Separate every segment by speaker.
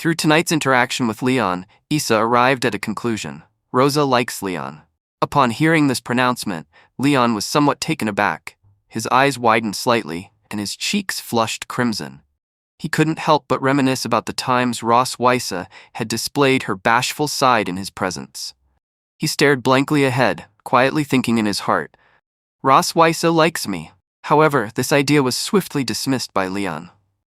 Speaker 1: Through tonight's interaction with Leon, Issa arrived at a conclusion. Rosa likes Leon. Upon hearing this pronouncement, Leon was somewhat taken aback. His eyes widened slightly, and his cheeks flushed crimson. He couldn't help but reminisce about the times Ross Weisse had displayed her bashful side in his presence. He stared blankly ahead, quietly thinking in his heart, Ross Weisse likes me. However, this idea was swiftly dismissed by Leon.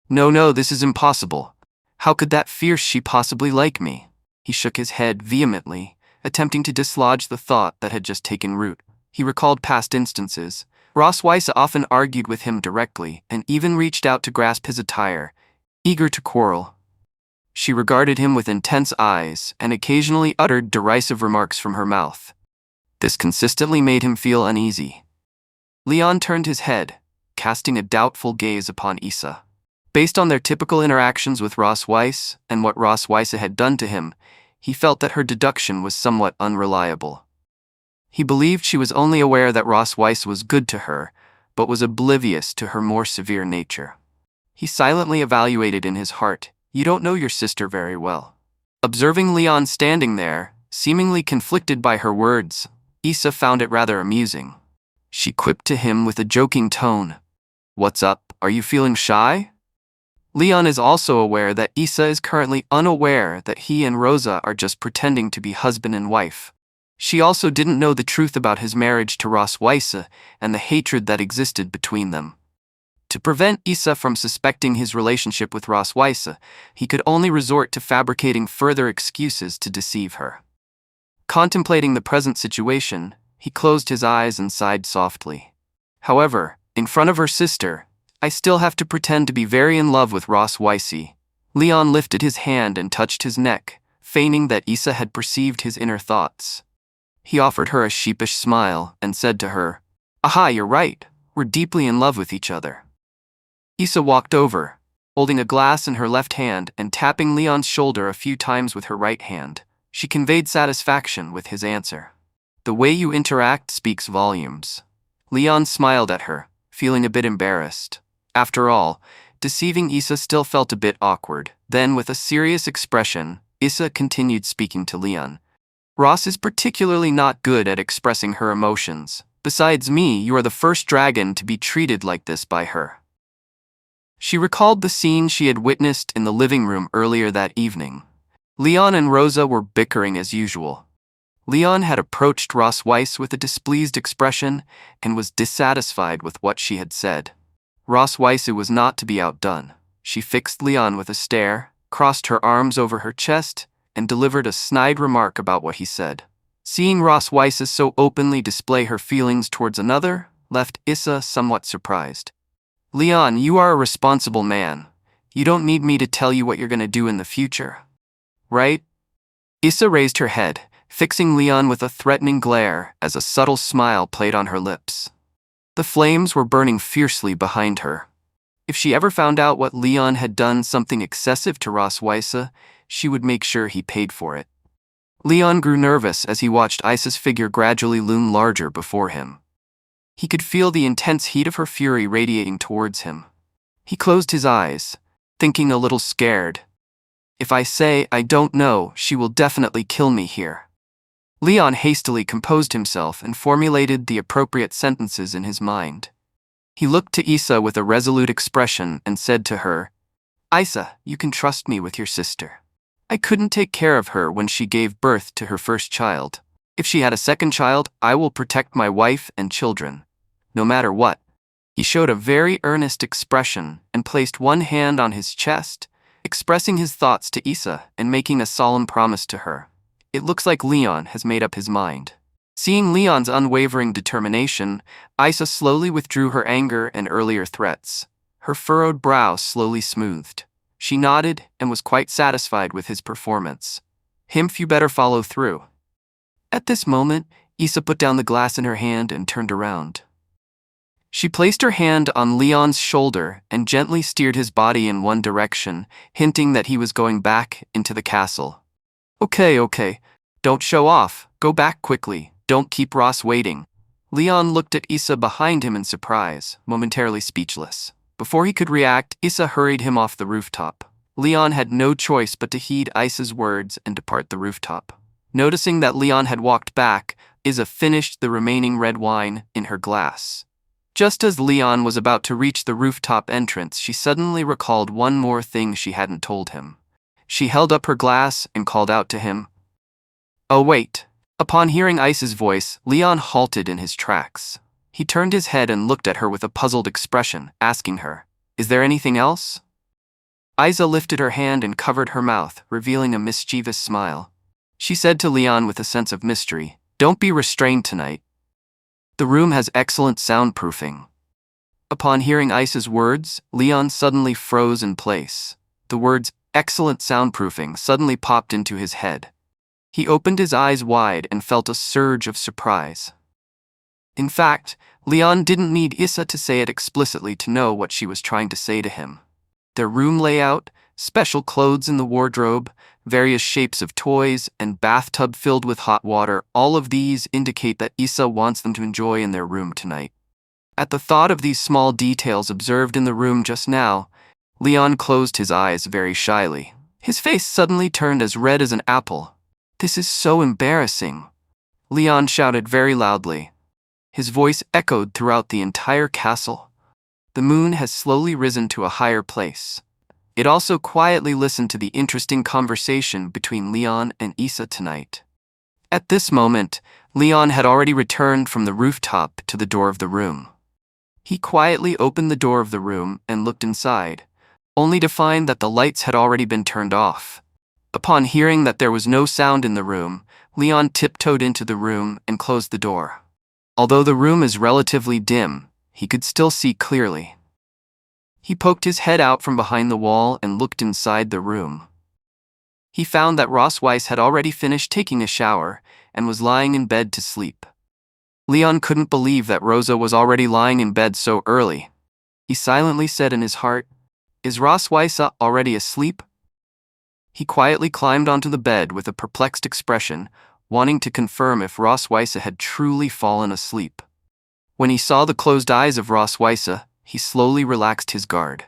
Speaker 1: No, this is impossible. How could that fierce she possibly like me? He shook his head vehemently, attempting to dislodge the thought that had just taken root. He recalled past instances. Ross Weisse often argued with him directly and even reached out to grasp his attire, eager to quarrel. She regarded him with intense eyes and occasionally uttered derisive remarks from her mouth. This consistently made him feel uneasy. Leon turned his head, casting a doubtful gaze upon Issa. Based on their typical interactions with Ross Weisse and what Ross Weisse had done to him, he felt that her deduction was somewhat unreliable. He believed she was only aware that Ross Weisse was good to her, but was oblivious to her more severe nature. He silently evaluated in his heart, "You don't know your sister very well." Observing Leon standing there, seemingly conflicted by her words, Issa found it rather amusing. She quipped to him with a joking tone, "What's up, are you feeling shy?" Leon is also aware that Issa is currently unaware that he and Rosa are just pretending to be husband and wife. She also didn't know the truth about his marriage to Ross Weisse and the hatred that existed between them. To prevent Issa from suspecting his relationship with Ross Weisse, he could only resort to fabricating further excuses to deceive her. Contemplating the present situation, he closed his eyes and sighed softly. However, in front of her sister, "I still have to pretend to be very in love with Ross Weisse." Leon lifted his hand and touched his neck, feigning that Issa had perceived his inner thoughts. He offered her a sheepish smile and said to her, "Aha, you're right, we're deeply in love with each other." Issa walked over, holding a glass in her left hand and tapping Leon's shoulder a few times with her right hand. She conveyed satisfaction with his answer. "The way you interact speaks volumes." Leon smiled at her, feeling a bit embarrassed. After all, deceiving Issa still felt a bit awkward. Then, with a serious expression, Issa continued speaking to Leon. "Ross is particularly not good at expressing her emotions. Besides me, you are the first dragon to be treated like this by her." She recalled the scene she had witnessed in the living room earlier that evening. Leon and Rosa were bickering as usual. Leon had approached Ross Weisse with a displeased expression and was dissatisfied with what she had said. Ross Weisse was not to be outdone. She fixed Leon with a stare, crossed her arms over her chest, and delivered a snide remark about what he said. Seeing Ross Weisse so openly display her feelings towards another left Issa somewhat surprised. "Leon, you are a responsible man. You don't need me to tell you what you're going to do in the future, right?" Issa raised her head, fixing Leon with a threatening glare as a subtle smile played on her lips. The flames were burning fiercely behind her. If she ever found out what Leon had done something excessive to Ross Weisse, she would make sure he paid for it. Leon grew nervous as he watched Issa's figure gradually loom larger before him. He could feel the intense heat of her fury radiating towards him. He closed his eyes, thinking a little scared. "If I say I don't know, she will definitely kill me here." Leon hastily composed himself and formulated the appropriate sentences in his mind. He looked to Issa with a resolute expression and said to her, "Issa, you can trust me with your sister. I couldn't take care of her when she gave birth to her first child. If she had a second child, I will protect my wife and children, no matter what." He showed a very earnest expression and placed one hand on his chest, expressing his thoughts to Issa and making a solemn promise to her. It looks like Leon has made up his mind. Seeing Leon's unwavering determination, Issa slowly withdrew her anger and earlier threats. Her furrowed brow slowly smoothed. She nodded and was quite satisfied with his performance. You better follow through." At this moment, Issa put down the glass in her hand and turned around. She placed her hand on Leon's shoulder and gently steered his body in one direction, hinting that he was going back into the castle. Okay, don't show off, go back quickly, don't keep Ross waiting." Leon looked at Issa behind him in surprise, momentarily speechless. Before he could react, Issa hurried him off the rooftop. Leon had no choice but to heed Isa's words and depart the rooftop. Noticing that Leon had walked back, Isa finished the remaining red wine in her glass. Just as Leon was about to reach the rooftop entrance, she suddenly recalled one more thing she hadn't told him. She held up her glass and called out to him, "Oh, wait." Upon hearing Isa's voice, Leon halted in his tracks. He turned his head and looked at her with a puzzled expression, asking her, "Is there anything else?" Isa lifted her hand and covered her mouth, revealing a mischievous smile. She said to Leon with a sense of mystery, "Don't be restrained tonight. The room has excellent soundproofing." Upon hearing Isa's words, Leon suddenly froze in place. The words, "excellent soundproofing," suddenly popped into his head. He opened his eyes wide and felt a surge of surprise. In fact, Leon didn't need Isa to say it explicitly to know what she was trying to say to him. Their room layout, special clothes in the wardrobe, various shapes of toys, and bathtub filled with hot water, all of these indicate that Isa wants them to enjoy in their room tonight. At the thought of these small details observed in the room just now, Leon closed his eyes very shyly. His face suddenly turned as red as an apple. "This is so embarrassing," Leon shouted very loudly. His voice echoed throughout the entire castle. The moon has slowly risen to a higher place. It also quietly listened to the interesting conversation between Leon and Isa tonight. At this moment, Leon had already returned from the rooftop to the door of the room. He quietly opened the door of the room and looked inside, only to find that the lights had already been turned off. Upon hearing that there was no sound in the room, Leon tiptoed into the room and closed the door. Although the room is relatively dim, he could still see clearly. He poked his head out from behind the wall and looked inside the room. He found that Ross Weiss had already finished taking a shower and was lying in bed to sleep. Leon couldn't believe that Rosa was already lying in bed so early. He silently said in his heart, "Is Ross Weiss already asleep?" He quietly climbed onto the bed with a perplexed expression, wanting to confirm if Ross Weiss had truly fallen asleep. When he saw the closed eyes of Ross Weiss, he slowly relaxed his guard.